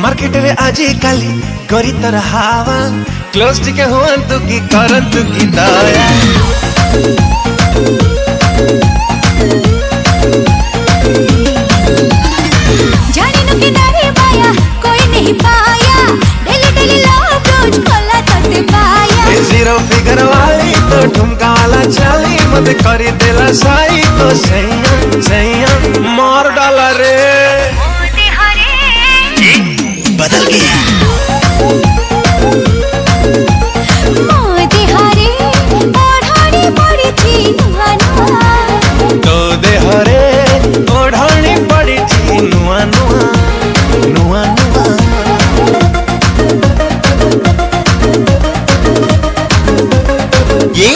market रे आज काली करी तर हावा क्लोज टिके हुअंतु की करंतु की दया जानी नु कि नारी माया कोई नहीं पाया डेली डेली लव रोज खोला तट पाया जीरो फिगर वाली तो ठुमका वाला चाली मत करी देला साई तो सैया सैया मार डाला रे बदल गया मोदी हरे ओढ़ानी पड़ी थी नुआ नुआ तो देहरे ओढ़ानी पड़ी थी नुआ नुआ नुआ नुआ ये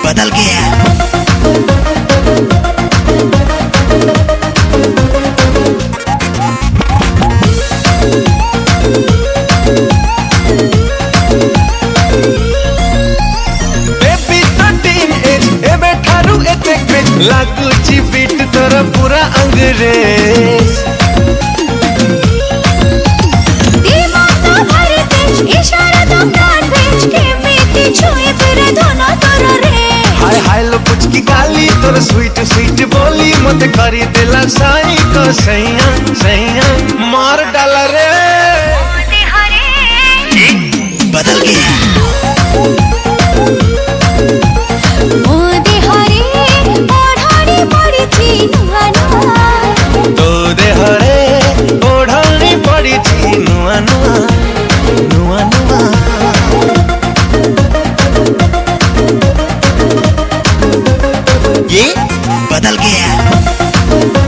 बदल गया लागुची बीट तोरा पूरा अंग्रेज दीवाना भर देश इशारा तो कान बेच के मीठी छुई फिर दोनों तोरा रे हाय हाय लो कुछ की गाली तोरा स्वीट स्वीट बोली मत करी दिला साई तो सैया सैया मार डाला रे बदल गया मोदी हरे ओढ़ानी पड़ी थी नुआ नुआ तो देहरे ओढ़ानी पड़ी थी नुआ नुआ नुआ नुआ ये बदल गया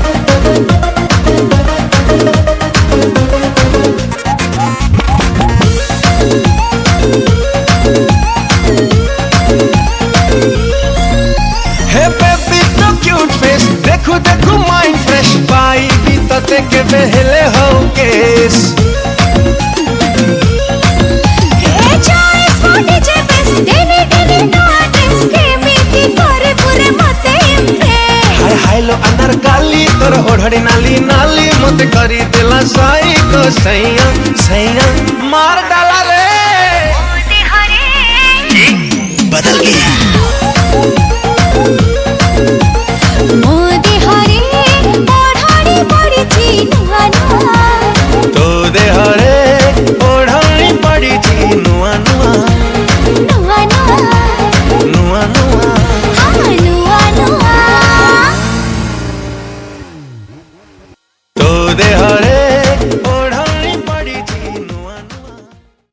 देखो देखो माइंड फ्रेश पाई भी तते के बहले हो केस हे चॉइस मोटी जेबस डेली डेली नोटिस के मीठी करे पूरे मते इम्प्रेस हाय हाय लो अनारकली तोर ओढ़ड़ी नाली नाली मत करी दिला साई को सैया